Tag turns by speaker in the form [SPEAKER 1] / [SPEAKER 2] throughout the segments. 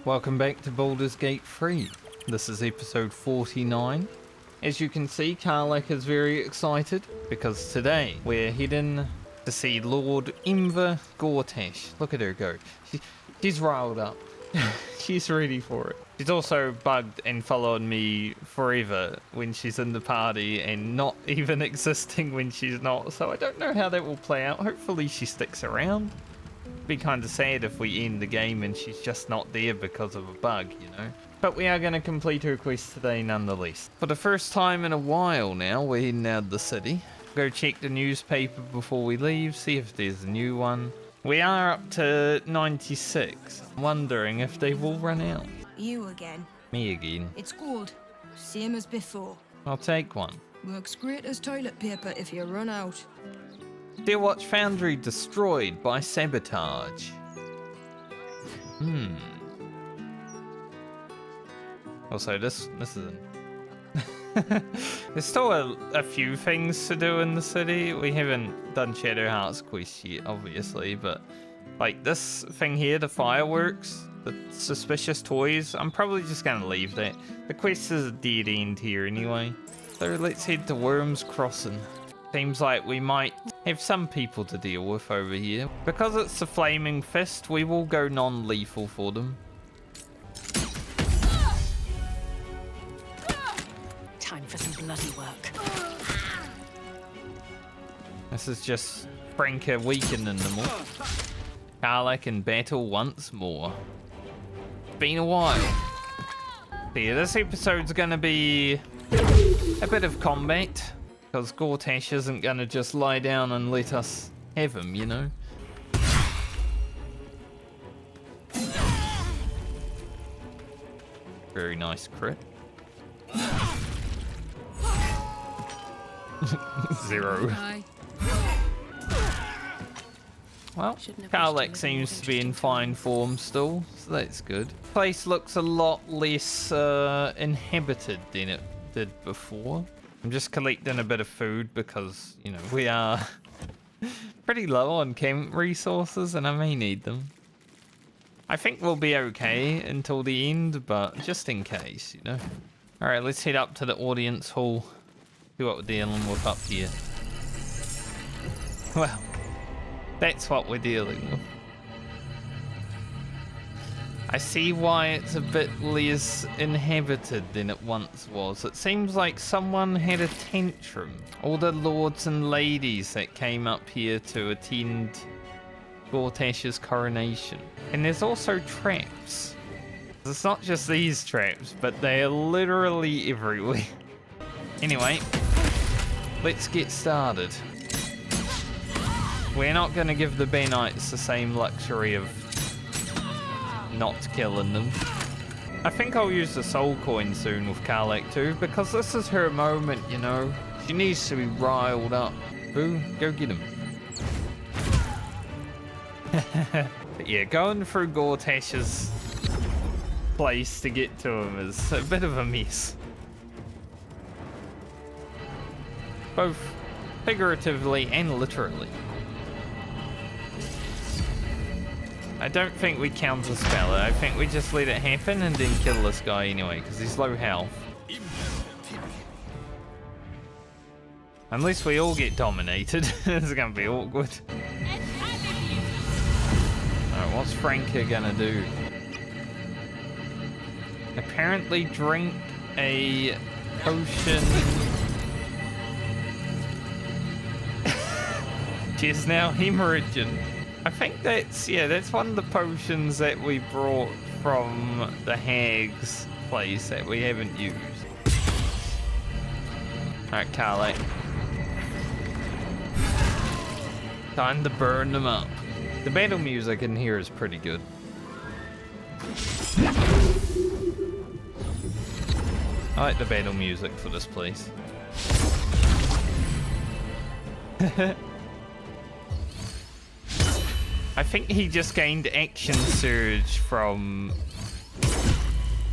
[SPEAKER 1] Welcome back to Baldur's Gate 3. This is episode 49. As you can see, Karlach is very excited because today we're heading to see Lord Gortash. Look at her go. She's riled up. She's ready for it. She's also bugged and followed me forever when she's in the party and not even existing when she's not. So I don't know how that will play out. Hopefully she sticks around. Be kind of sad if we end the game and she's just not there because of a bug, you know. But we are going to complete her quest today nonetheless. For the first time in a while now, we're heading out of the city. Go check the newspaper before we leave, see if there's a new one. We are up to 96. I'm wondering if they will run out.
[SPEAKER 2] You again.
[SPEAKER 1] Me again.
[SPEAKER 2] It's gold, same as before.
[SPEAKER 1] I'll take one.
[SPEAKER 2] Works great as toilet paper if you run out.
[SPEAKER 1] Steelwatch Foundry destroyed by sabotage. Also, this isn't. There's still a few things to do in the city. We haven't done Shadowheart's quest yet, obviously, but like this thing here, the fireworks, the suspicious toys, I'm probably just gonna leave that. The quest is a dead end here anyway. So let's head to Wyrm's Crossing. Seems like we might have some people to deal with over here. Because it's the Flaming Fist, we will go non-lethal for them.
[SPEAKER 3] Time for some bloody work.
[SPEAKER 1] This is just Franka weakening them all. Karlach in battle once more. It's been a while. So yeah, this episode's gonna be a bit of combat. Because Gortash isn't going to just lie down and let us have him, you know? Very nice crit. 0. Well, Karlach seems to be in fine form still, so that's good. Place looks a lot less inhabited than it did before. I'm just collecting a bit of food because, you know, we are pretty low on camp resources and I may need them. I think we'll be okay until the end, but just in case, you know. Alright, let's head up to the audience hall. See what we're dealing with up here. Well, that's what we're dealing with. I see why it's a bit less inhabited than it once was. It seems like someone had a tantrum. All the lords and ladies that came up here to attend Gortash's coronation. And there's also traps. It's not just these traps, but they are literally everywhere. Anyway, let's get started. We're not going to give the Banites the same luxury of not killing them. I think I'll use the soul coin soon with Karlach too, because this is her moment, you know. She needs to be riled up. Boo, go get him. But yeah, going through Gortash's place to get to him is a bit of a mess. Both figuratively and literally. I don't think we counterspell it. I think we just let it happen and then kill this guy anyway, because he's low health. Unless we all get dominated, it's gonna be awkward. Alright, what's Franka gonna do? Apparently drink a potion. She's now hemorrhaging. I think that's one of the potions that we brought from the hag's place that we haven't used. Alright, Karlach. Time to burn them up. The battle music in here is pretty good. I like the battle music for this place. I think he just gained action surge from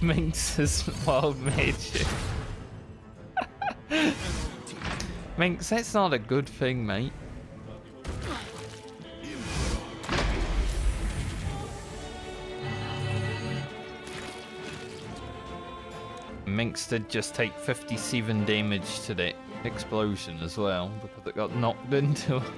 [SPEAKER 1] Minsc's wild magic. Minsc, that's not a good thing, mate. Minsc did just take 57 damage to that explosion as well, because it got knocked into us.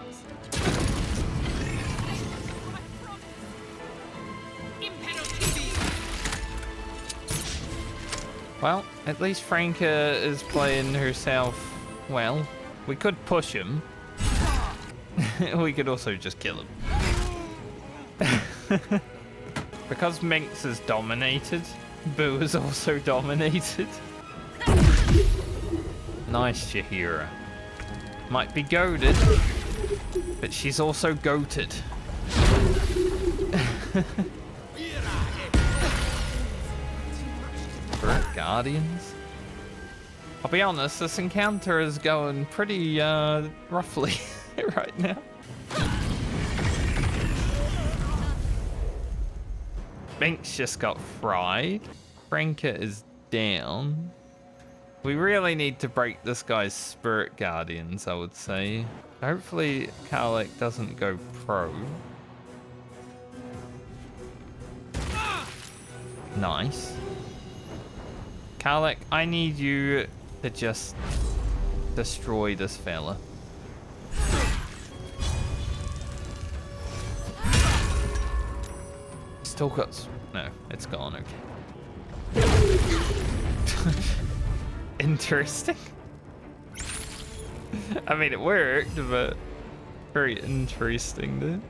[SPEAKER 1] Well, at least Franca is playing herself well. We could push him. We could also just kill him. Because Minsc is dominated, Boo is also dominated. Nice, Jaheira. Might be goaded, but she's also goated. Guardians. I'll be honest, this encounter is going pretty roughly right now. Minsc just got fried. Franca is down. We really need to break this guy's spirit guardians, I would say. Hopefully Karlach doesn't go pro. Nice. Karlach, I need you to just destroy this fella. Still got... No, it's gone, okay. Interesting. I mean, it worked, but very interesting, dude.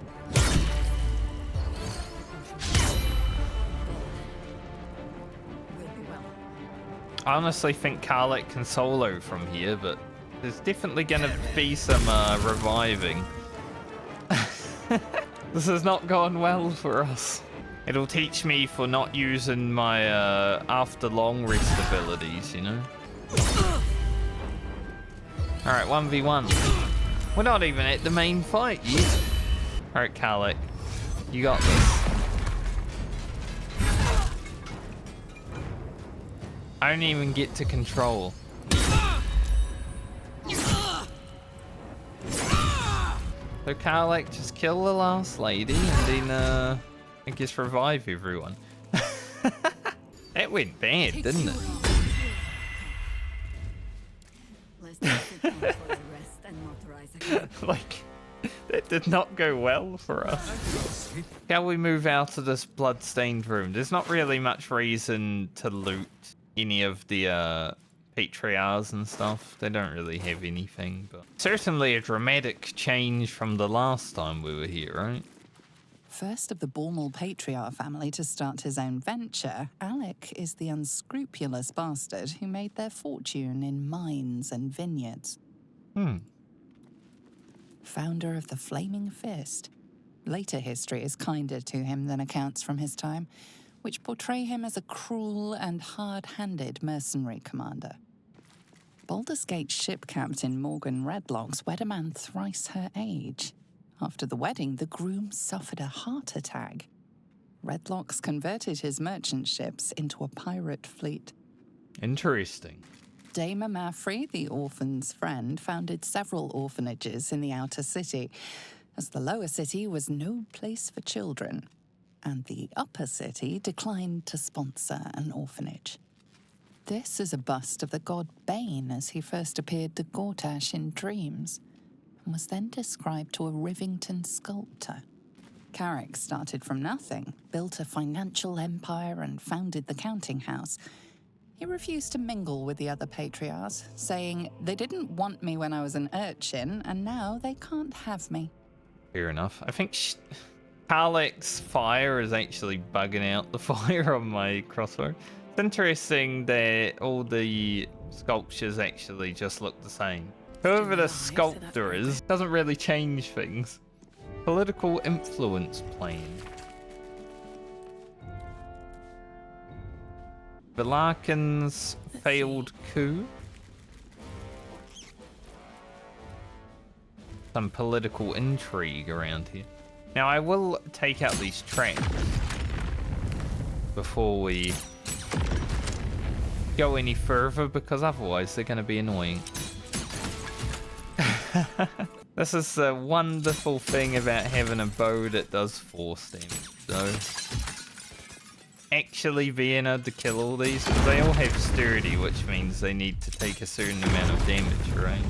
[SPEAKER 1] I honestly think Karlach can solo from here, but there's definitely gonna be some reviving. This has not gone well for us. It'll teach me for not using my after long rest abilities, you know? Alright, 1v1. We're not even at the main fight yet. Alright, Karlach, you got this. I don't even get to control. So Karlach, just kill the last lady and then I guess revive everyone. That went bad, didn't it? Like, that did not go well for us. Shall we move out of this blood-stained room? There's not really much reason to loot any of the patriarchs and stuff. They don't really have anything, but certainly a dramatic change from the last time we were here, right?
[SPEAKER 4] First of the Bormal patriarch family to start his own venture, Alec is the unscrupulous bastard who made their fortune in mines and vineyards. Founder of the Flaming Fist. Later history is kinder to him than accounts from his time, which portray him as a cruel and hard-handed mercenary commander. Baldur's Gate ship captain Morgan Redlocks wed a man thrice her age. After the wedding, the groom suffered a heart attack. Redlocks converted his merchant ships into a pirate fleet.
[SPEAKER 1] Interesting.
[SPEAKER 4] Dame Mafrey, the orphan's friend, founded several orphanages in the outer city, as the lower city was no place for children, and the upper city declined to sponsor an orphanage. This is a bust of the god Bane as he first appeared to Gortash in dreams, and was then described to a Rivington sculptor. Carrick started from nothing, built a financial empire and founded the counting house. He refused to mingle with the other patriarchs, saying they didn't want me when I was an urchin, and now they can't have me.
[SPEAKER 1] Fair enough. I think Karlach's fire is actually bugging out the fire on my crossbow. It's interesting that all the sculptures actually just look the same. Whoever the sculptor is doesn't really change things. Political influence plane. Vilarken's failed coup. Some political intrigue around here. Now I will take out these tracks before we go any further, because otherwise they're going to be annoying. This is the wonderful thing about having a bow that does force damage, though. actually being able to kill all these, because they all have sturdy, which means they need to take a certain amount of damage, right?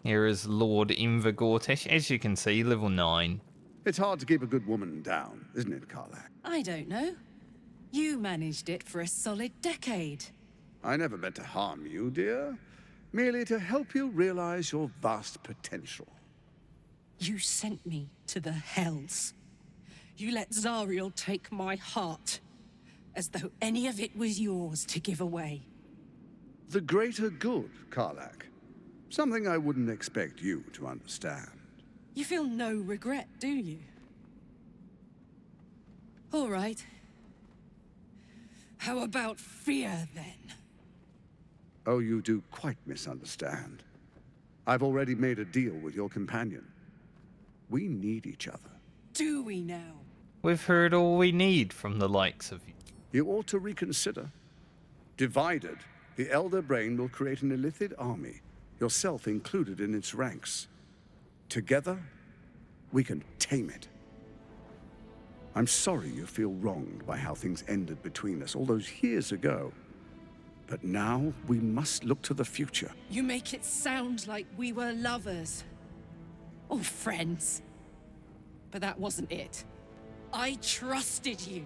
[SPEAKER 1] Here is Lord Inver Gortash, as you can see, level 9.
[SPEAKER 5] It's hard to keep a good woman down, isn't it, Karlach?
[SPEAKER 3] I don't know. You managed it for a solid decade.
[SPEAKER 5] I never meant to harm you, dear. Merely to help you realize your vast potential.
[SPEAKER 3] You sent me to the hells. You let Zariel take my heart, as though any of it was yours to give away.
[SPEAKER 5] The greater good, Karlach. Something I wouldn't expect you to understand.
[SPEAKER 3] You feel no regret, do you? All right. How about fear, then?
[SPEAKER 5] Oh, you do quite misunderstand. I've already made a deal with your companion. We need each other.
[SPEAKER 3] Do we now?
[SPEAKER 1] We've heard all we need from the likes of you.
[SPEAKER 5] You ought to reconsider. Divided, the Elder Bane will create an Illithid army, yourself included in its ranks. Together, we can tame it. I'm sorry you feel wronged by how things ended between us all those years ago. But now, we must look to the future.
[SPEAKER 3] You make it sound like we were lovers. Or friends. But that wasn't it. I trusted you.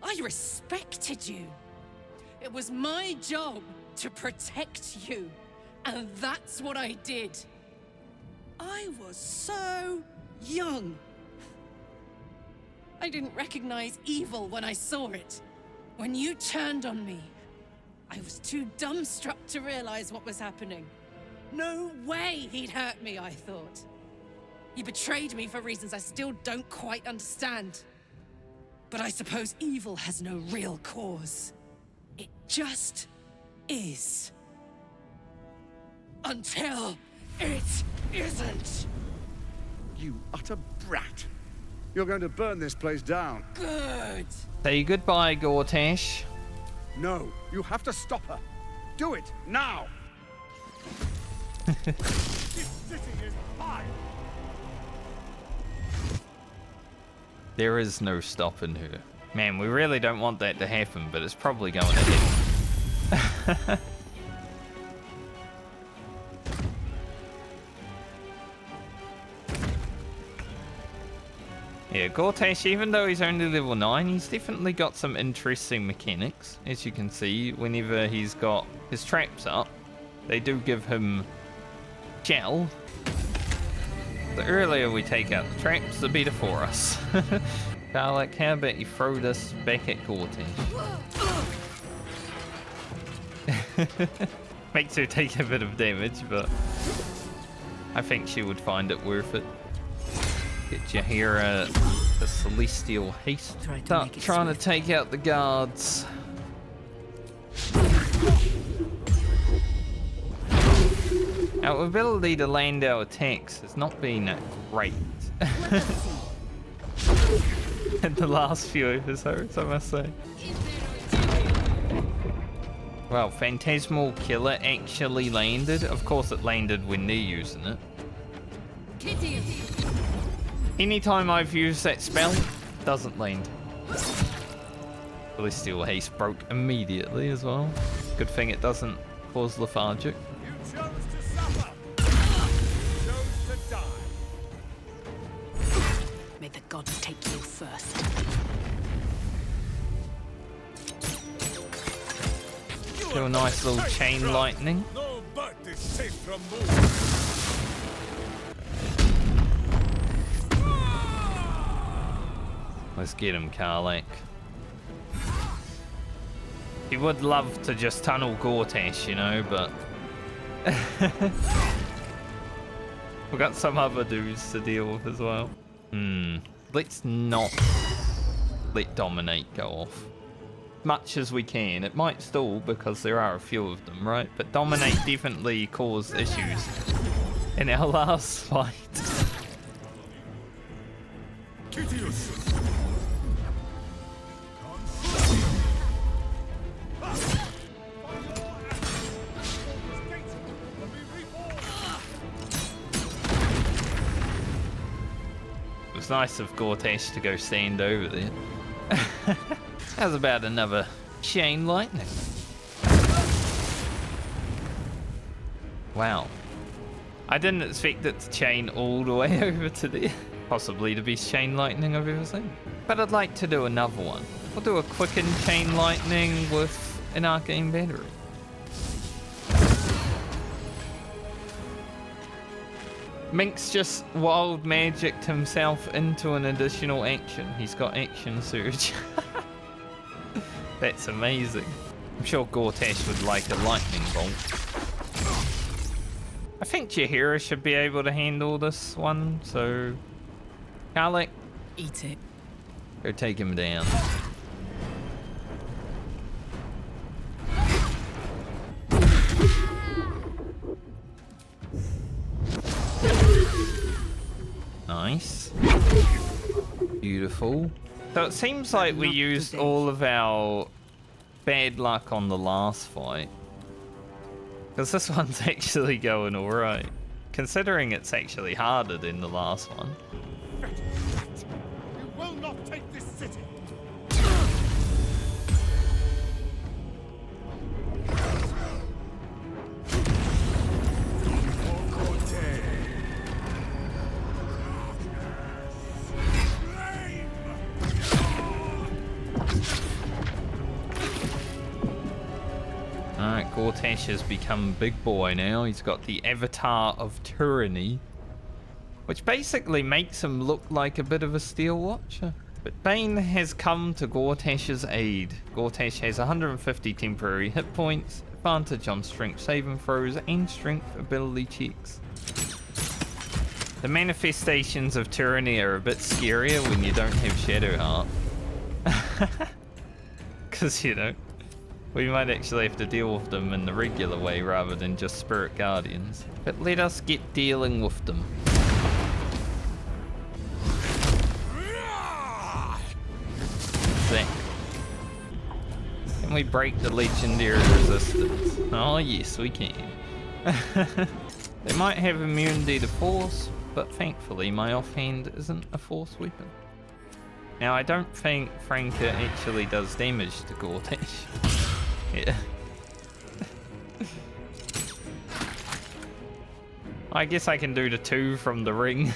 [SPEAKER 3] I respected you. It was my job to protect you. And that's what I did. I was so young. I didn't recognize evil when I saw it. When you turned on me, I was too dumbstruck to realize what was happening. No way he'd hurt me, I thought. He betrayed me for reasons I still don't quite understand. But I suppose evil has no real cause. It just is. Until it isn't.
[SPEAKER 5] You utter brat. You're going to burn this place down.
[SPEAKER 3] Good.
[SPEAKER 1] Say goodbye, Gortash.
[SPEAKER 5] No, you have to stop her. Do it, now! This city is mine!
[SPEAKER 1] There is no stopping her. Man, we really don't want that to happen, but it's probably going to happen. Yeah, Gortash, even though he's only level 9, he's definitely got some interesting mechanics. As you can see, whenever he's got his traps up, they do give him gel. The earlier we take out the traps, the better for us. Karlach, how about you throw this back at Gortash? Makes her take a bit of damage, but I think she would find it worth it. Get Jaheira, the Celestial Haste. Start trying to take out the guards. Our ability to land our attacks has not been great. In the last few episodes, I must say. Well, Phantasmal Killer actually landed. Of course it landed when they're using it. Anytime I've used that spell, doesn't land. Celestial Haste broke immediately as well. Good thing it doesn't cause lethargic.
[SPEAKER 6] You chose to suffer. You chose to die.
[SPEAKER 3] May the gods take you first.
[SPEAKER 1] Do a nice little chain lightning.
[SPEAKER 6] No bird is safe from move.
[SPEAKER 1] Let's get him, Karlach. He would love to just tunnel Gortash, you know, but we've got some other dudes to deal with as well. Let's not let Dominate go off. Much as we can. It might stall because there are a few of them, right? But Dominate definitely caused issues in our last fight. It was nice of Gortash to go stand over there. How's about another chain lightning? Wow. I didn't expect it to chain all the way over to there. Possibly the best chain lightning I've ever seen. But I'd like to do another one. We'll do a quickened chain lightning with an arcane battery. Minsc just wild magicked himself into an additional action. He's got action surge. That's amazing. I'm sure Gortash would like a lightning bolt. I think Jaheira should be able to handle this one, so... Karlach,
[SPEAKER 3] Eat it.
[SPEAKER 1] go take him down. Nice. Beautiful. So it seems like we used all of our bad luck on the last fight. Because this one's actually going alright. Considering it's actually harder than the last one.
[SPEAKER 6] You will not take this city.
[SPEAKER 1] Alright, Gortash has become big boy now. He's got the avatar of tyranny, which basically makes him look like a bit of a steel watcher. But Bane has come to Gortash's aid. Gortash has 150 temporary hit points, advantage on strength saving throws and strength ability checks. The manifestations of tyranny are a bit scarier when you don't have Shadowheart. Because, you know, we might actually have to deal with them in the regular way rather than just Spirit Guardians. But let us get dealing with them. Zack. Can we break the legendary resistance? Oh yes, we can. They might have immunity to force, but thankfully my offhand isn't a force weapon. Now I don't think Franca actually does damage to Gortash. Yeah. I guess I can do the 2 from the ring.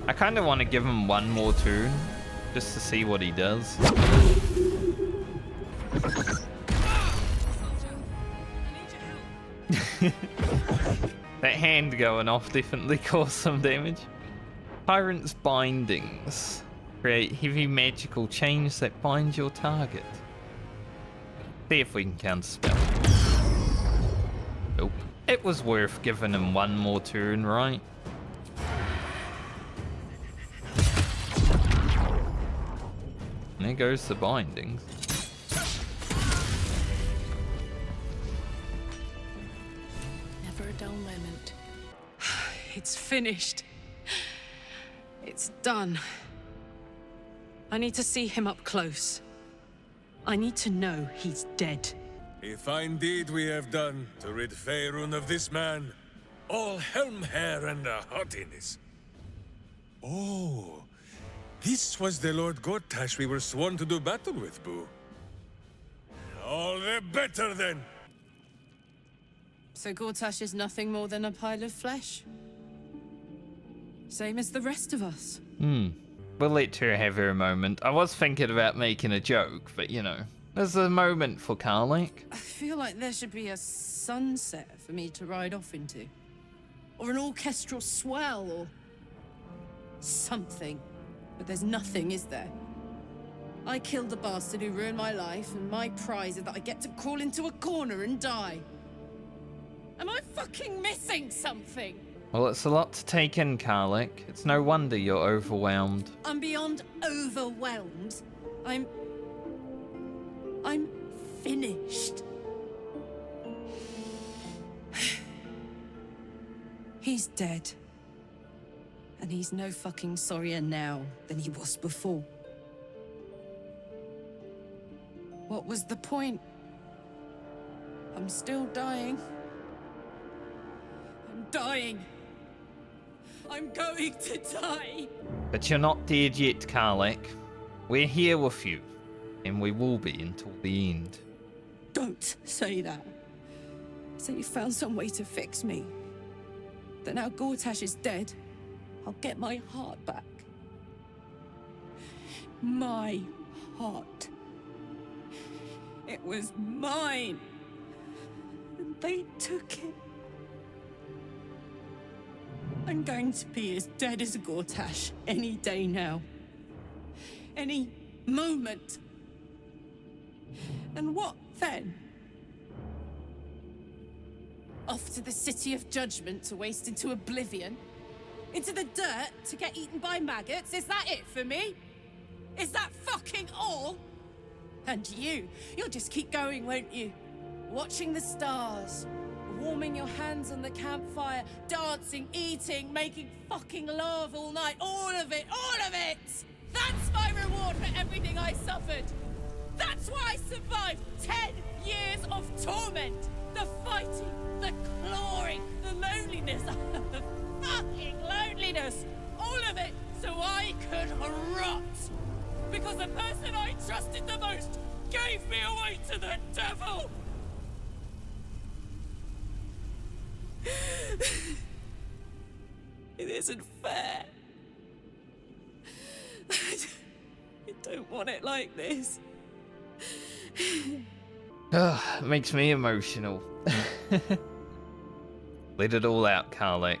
[SPEAKER 1] I kind of want to give him one more turn just to see what he does. That hand going off definitely caused some damage. Tyrant's bindings create heavy magical chains that bind your target. See if we can counterspell. Nope. It was worth giving him one more turn, right? There goes the bindings.
[SPEAKER 3] Never a dull moment. It's finished. It's done. I need to see him up close. I need to know he's dead.
[SPEAKER 7] A fine deed we have done to rid Faerun of this man. All helm hair and a haughtiness. Oh, this was the Lord Gortash we were sworn to do battle with, Boo. All the better then.
[SPEAKER 3] So Gortash is nothing more than a pile of flesh? Same as the rest of us.
[SPEAKER 1] We'll let her have her moment. I was thinking about making a joke, but you know, there's a moment for Karlach.
[SPEAKER 3] I feel like there should be a sunset for me to ride off into. Or an orchestral swell, or something. But there's nothing, is there? I killed the bastard who ruined my life, and my prize is that I get to crawl into a corner and die. Am I fucking missing something?
[SPEAKER 1] Well, it's a lot to take in, Karlach. It's no wonder you're overwhelmed.
[SPEAKER 3] I'm beyond overwhelmed. I'm finished. He's dead. And he's no fucking sorrier now than he was before. What was the point? I'm still dying. I'm dying. I'm going to die.
[SPEAKER 1] But you're not dead yet, Karlach. We're here with you, and we will be until the end.
[SPEAKER 3] Don't say that. Say you found some way to fix me. That now Gortash is dead, I'll get my heart back. My heart. It was mine. And they took it. I'm going to be as dead as Gortash any day now. Any moment. And what then? Off to the City of Judgment to waste into oblivion? Into the dirt to get eaten by maggots? Is that it for me? Is that fucking all? And you'll just keep going, won't you? Watching the stars, warming your hands on the campfire, dancing, eating, making fucking love all night. All of it, all of it! That's my reward for everything I suffered. That's why I survived 10 years of torment. The fighting, the clawing, the loneliness, the fucking loneliness. All of it so I could rot. Because the person I trusted the most gave me away to the devil. It isn't fair. I don't want it like this.
[SPEAKER 1] Ugh, makes me emotional. Let it all out, Karlach.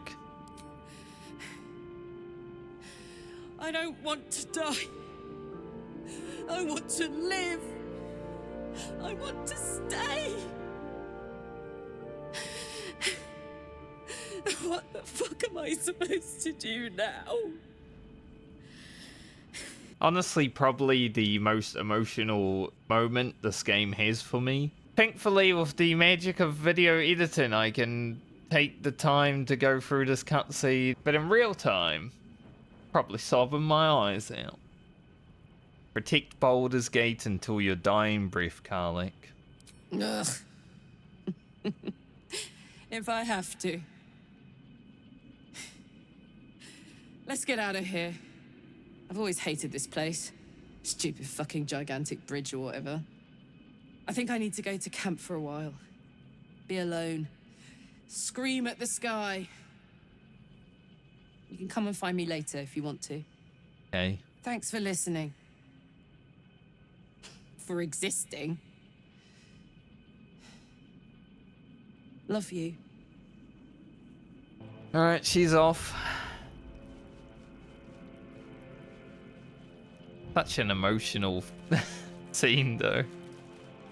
[SPEAKER 3] I don't want to die. I want to live. I want to stay. What the fuck am I supposed to do now?
[SPEAKER 1] Honestly, probably the most emotional moment this game has for me. Thankfully, with the magic of video editing, I can take the time to go through this cutscene, but in real time, probably sobbing my eyes out. Protect Baldur's Gate until your dying breath, Karlach.
[SPEAKER 3] Ugh. If I have to. Let's get out of here. I've always hated this place. Stupid fucking gigantic bridge or whatever. I think I need to go to camp for a while. Be alone. Scream at the sky. You can come and find me later if you want to.
[SPEAKER 1] Okay.
[SPEAKER 3] Thanks for listening. For existing. Love you.
[SPEAKER 1] Alright, she's off. Such an emotional scene, though.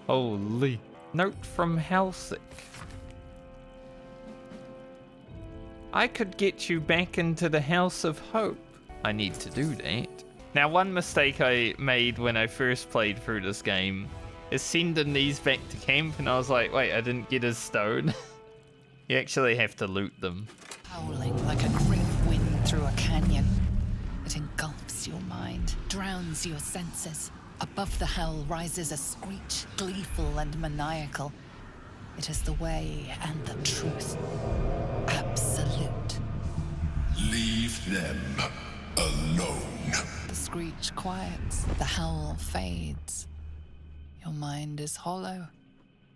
[SPEAKER 1] Holy. Note from Halsick. I could get you back into the House of Hope. I need to do that. Now, one mistake I made when I first played through this game is sending these back to camp, and I was like, wait, I didn't get his stone. You actually have to loot them.
[SPEAKER 4] Howling like a great wind through a canyon. It engulfs your mind, drowns your senses. Above the hell rises a screech, gleeful and maniacal. It is the way and the truth. Absolute.
[SPEAKER 8] Leave them alone.
[SPEAKER 4] The screech quiets, the howl fades. Your mind is hollow,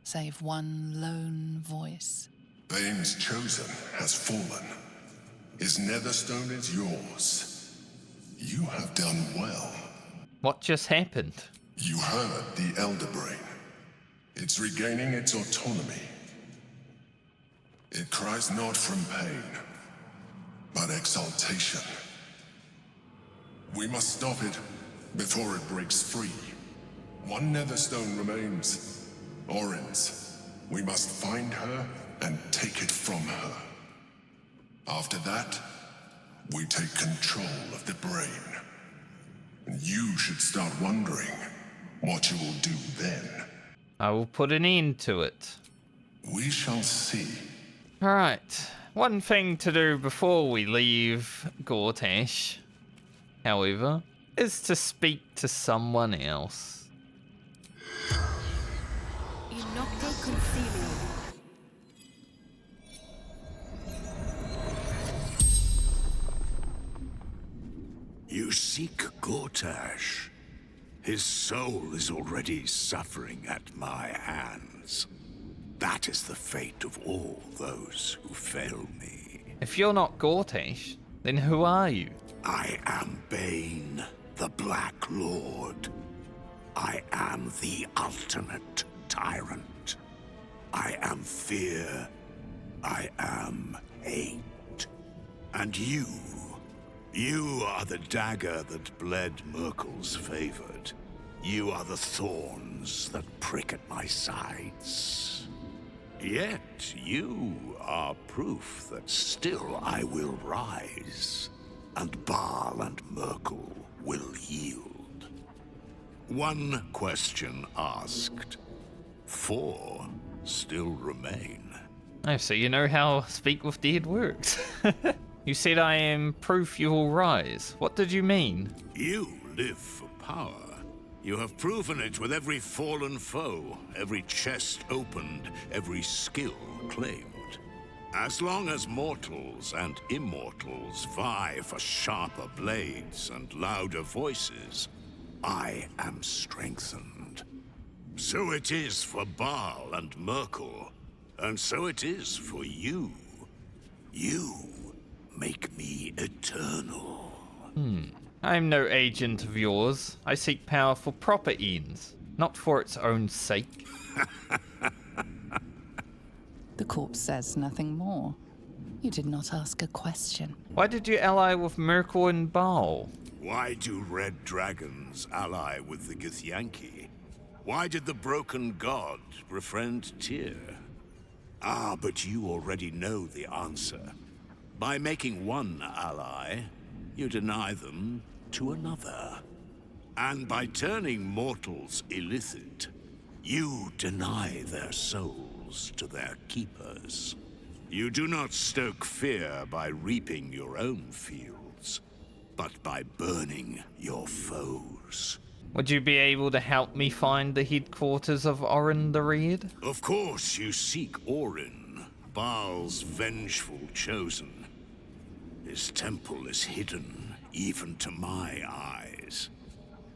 [SPEAKER 4] save one lone voice.
[SPEAKER 8] Bane's chosen has fallen. His netherstone is yours. You have done well.
[SPEAKER 1] What just happened?
[SPEAKER 8] You heard the Elder Brain. It's regaining its autonomy. It cries not from pain, but exaltation. We must stop it before it breaks free. One netherstone remains. Orin's. We must find her and take it from her. After that, we take control of the brain. And you should start wondering what you will do then.
[SPEAKER 1] I will put an end to it.
[SPEAKER 8] We shall see.
[SPEAKER 1] Alright, one thing to do before we leave Gortash, however, is to speak to someone else.
[SPEAKER 9] You seek Gortash. His soul is already suffering at my hands. That is the fate of all those who fail me.
[SPEAKER 1] If you're not Gortash, then who are you?
[SPEAKER 9] I am Bane, the Black Lord. I am the ultimate tyrant. I am fear. I am hate. And you are the dagger that bled Merkel's favored. You are the thorns that prick at my sides. Yet you are proof that still I will rise, and Baal and Merkel will yield. One question asked, 4 still remain.
[SPEAKER 1] Oh, so you know how Speak with Dead works. You said I am proof you will rise. What did you mean?
[SPEAKER 9] You live for power. You have proven it with every fallen foe, every chest opened, every skill claimed. As long as mortals and immortals vie for sharper blades and louder voices, I am strengthened. So it is for Baal and Merkel, and so it is for you. You make me eternal.
[SPEAKER 1] I'm no agent of yours. I seek power for proper ends, not for its own sake.
[SPEAKER 4] The corpse says nothing more. You did not ask a question.
[SPEAKER 1] Why did you ally with Merkel and Baal?
[SPEAKER 9] Why do red dragons ally with the Githyanki? Why did the broken god befriend Tyr? Ah, but you already know the answer. By making one ally, you deny them to another. And by turning mortals illicit, you deny their souls to their keepers. You do not stoke fear by reaping your own fields, but by burning your foes.
[SPEAKER 1] Would you be able to help me find the headquarters of Orin the Red?
[SPEAKER 9] Of course you seek Orin, Baal's vengeful chosen. His temple is hidden, even to my eyes.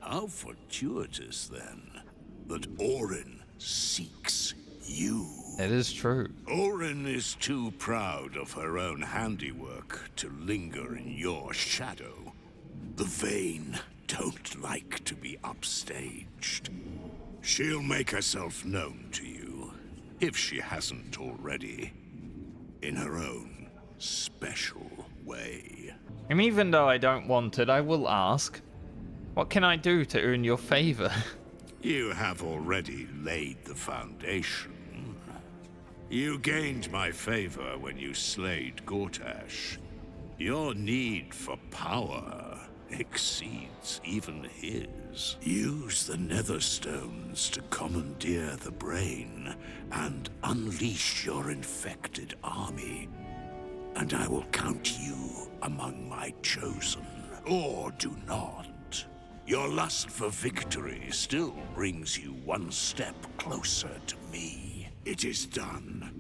[SPEAKER 9] How fortuitous, then, that Orin seeks you.
[SPEAKER 1] It is true.
[SPEAKER 9] Orin is too proud of her own handiwork to linger in your shadow. The vain don't like to be upstaged. She'll make herself known to you, if she hasn't already, in her own special way.
[SPEAKER 1] And even though I don't want it, I will ask. What can I do to earn your favor?
[SPEAKER 9] You have already laid the foundation. You gained my favor when you slayed Gortash. Your need for power exceeds even his. Use the Netherstones to commandeer the brain and unleash your infected army. And I will count you among my chosen. Or do not. Your lust for victory still brings you one step closer to me. It is done.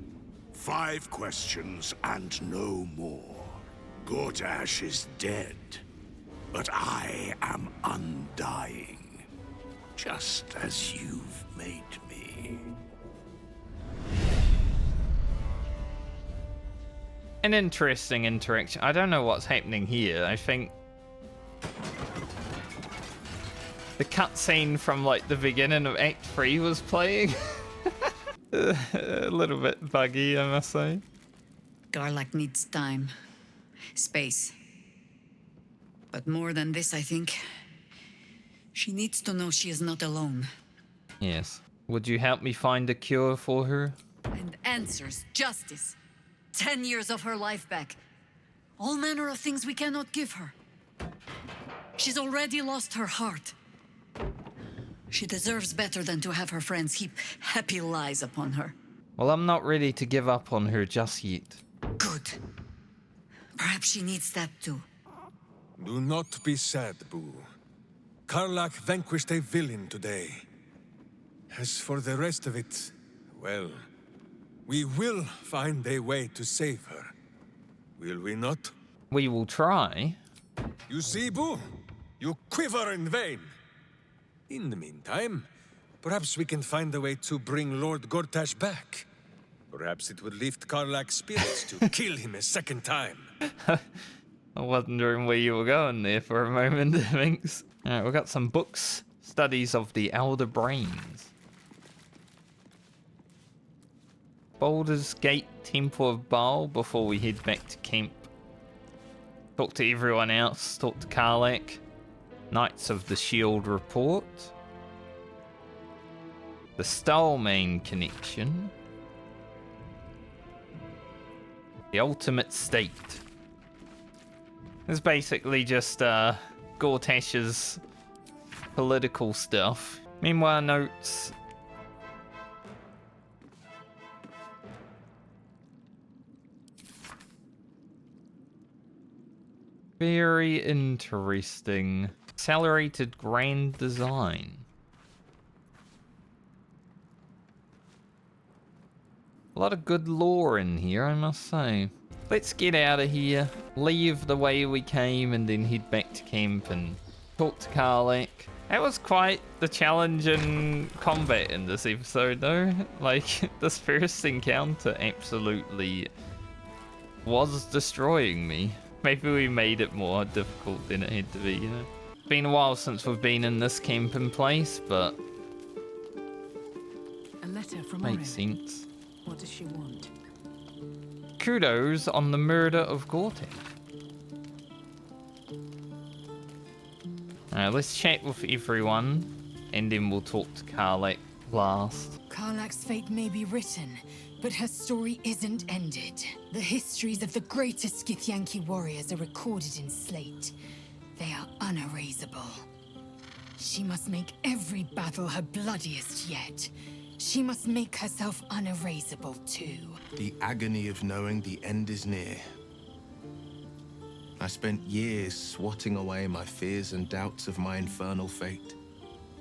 [SPEAKER 9] 5 questions and no more. Gortash is dead, but I am undying, just as you've made me.
[SPEAKER 1] An interesting interaction. I don't know what's happening here. I think the cutscene from like the beginning of Act 3 was playing. A little bit buggy, I must say.
[SPEAKER 10] Karlach needs time. Space. But more than this, I think. She needs to know she is not alone.
[SPEAKER 1] Yes. Would you help me find a cure for her?
[SPEAKER 10] And answers, justice. 10 years of her life back. All manner of things we cannot give her. She's already lost her heart. She deserves better than to have her friends heap happy lies upon her.
[SPEAKER 1] Well, I'm not ready to give up on her just yet.
[SPEAKER 10] Good. Perhaps she needs that too.
[SPEAKER 7] Do not be sad, Boo. Karlach vanquished a villain today. As for the rest of it, well, we will find a way to save her. Will we not?
[SPEAKER 1] We will try.
[SPEAKER 7] You see, Boo? You quiver in vain. In the meantime, perhaps we can find a way to bring Lord Gortash back. Perhaps it would lift Karlach's spirits to kill him a second time.
[SPEAKER 1] I'm wondering where you were going there for a moment, Minsc. Alright, we've got some books. Studies of the Elder Brains. Baldur's Gate Temple of Baal before we head back to camp. Talk to everyone else. Talk to Karlach. Knights of the Shield report. The Stallman connection. The Ultimate State. It's basically just Gortash's political stuff. Meanwhile notes. Very interesting. Accelerated grand design. A lot of good lore in here, I must say. Let's get out of here, leave the way we came, and then head back to camp and talk to Karlach. That was quite the challenge in combat in this episode, though. Like, this first encounter absolutely was destroying me. Maybe we made it more difficult than it had to be, you know? It's been a while since we've been in this camping place, but
[SPEAKER 11] a letter from
[SPEAKER 1] makes
[SPEAKER 11] Wyrm.
[SPEAKER 1] sense.
[SPEAKER 11] What does she want?
[SPEAKER 1] Kudos on the murder of Gortash. Alright, let's chat with everyone, and then we'll talk to Karlach last.
[SPEAKER 12] Karlach's fate may be written, but her story isn't ended. The histories of the greatest Githyanki warriors are recorded in slate. They are unerasable. She must make every battle her bloodiest yet. She must make herself unerasable too.
[SPEAKER 13] The agony of knowing the end is near. I spent years swatting away my fears and doubts of my infernal fate,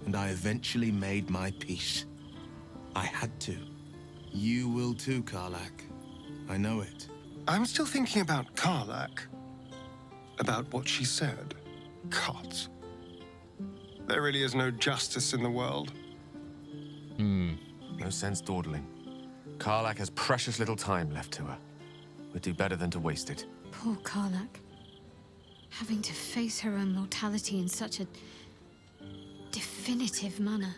[SPEAKER 13] and I eventually made my peace. I had to. You will too, Karlach. I know it.
[SPEAKER 14] I'm still thinking about Karlach. About what she said. Gods. There really is no justice in the world.
[SPEAKER 15] No sense dawdling. Karlach has precious little time left to her. We'd do better than to waste it.
[SPEAKER 16] Poor Karlach. Having to face her own mortality in such a definitive manner.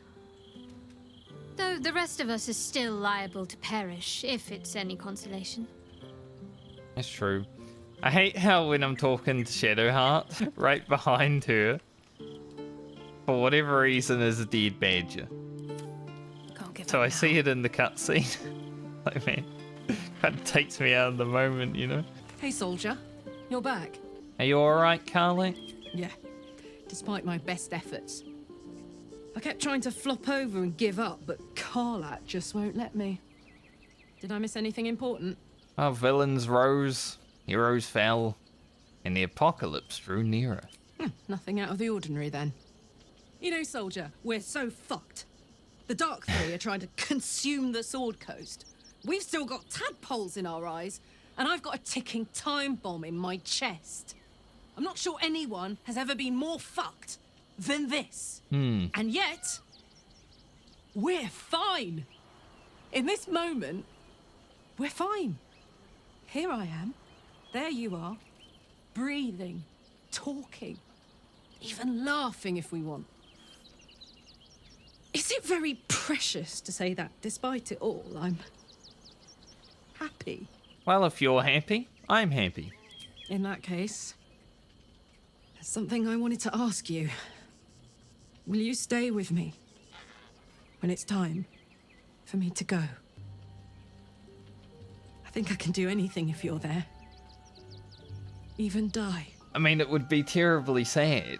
[SPEAKER 16] Though the rest of us is still liable to perish, if it's any consolation.
[SPEAKER 1] That's true. I hate how when I'm talking to Shadowheart, right behind her, for whatever reason, is a dead badger. So I see it in the cutscene. Like, man, kind of takes me out of the moment, you know?
[SPEAKER 3] Hey, soldier. You're back.
[SPEAKER 1] Are you alright, Karlach?
[SPEAKER 3] Yeah. Despite my best efforts. I kept trying to flop over and give up, but Karlach just won't let me. Did I miss anything important?
[SPEAKER 1] Our villains rose, heroes fell, and the apocalypse drew nearer.
[SPEAKER 3] Nothing out of the ordinary, then. You know, soldier, we're so fucked. The Dark Three are trying to consume the Sword Coast. We've still got tadpoles in our eyes, and I've got a ticking time bomb in my chest. I'm not sure anyone has ever been more fucked than this. And yet, we're fine. In this moment, we're fine. Here I am. There you are. Breathing, talking, even laughing if we want. Is it very precious to say that, despite it all, I'm happy?
[SPEAKER 1] Well, if you're happy, I'm happy.
[SPEAKER 3] In that case, there's something I wanted to ask you. Will you stay with me when it's time for me to go? I think I can do anything if you're there. Even die.
[SPEAKER 1] I mean, it would be terribly sad,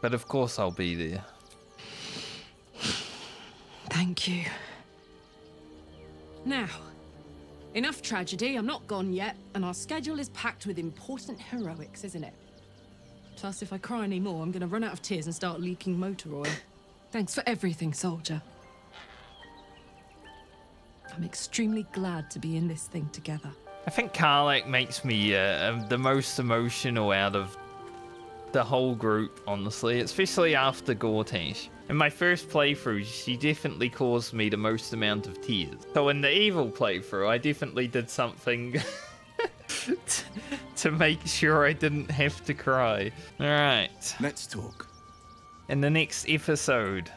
[SPEAKER 1] but of course I'll be there.
[SPEAKER 3] Thank you. Now, enough tragedy. I'm not gone yet, and our schedule is packed with important heroics, isn't it? Plus, if I cry anymore, I'm gonna run out of tears and start leaking motor oil. Thanks for everything, soldier. I'm extremely glad to be in this thing together.
[SPEAKER 1] I think Karlach makes me the most emotional out of the whole group, honestly, especially after Gortash. In my first playthrough, she definitely caused me the most amount of tears. So in the evil playthrough, I definitely did something to make sure I didn't have to cry. Alright.
[SPEAKER 13] Let's talk.
[SPEAKER 1] In the next episode,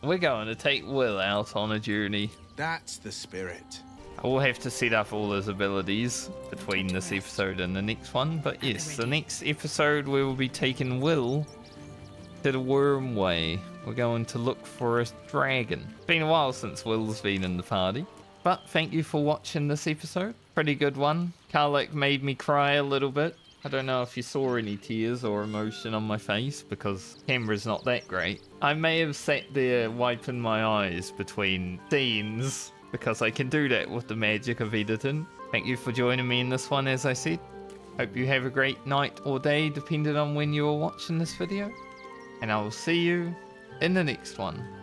[SPEAKER 1] we're going to take Will out on a journey.
[SPEAKER 13] That's the spirit.
[SPEAKER 1] I will have to set up all his abilities between this episode and the next one. But yes, the next episode we will be taking Will to the Wyrm Way. We're going to look for a dragon. It's been a while since Will's been in the party. But thank you for watching this episode. Pretty good one. Karlach made me cry a little bit. I don't know if you saw any tears or emotion on my face because the camera's not that great. I may have sat there wiping my eyes between scenes because I can do that with the magic of editing. Thank you for joining me in this one, as I said. Hope you have a great night or day, depending on when you are watching this video. And I will see you in the next one.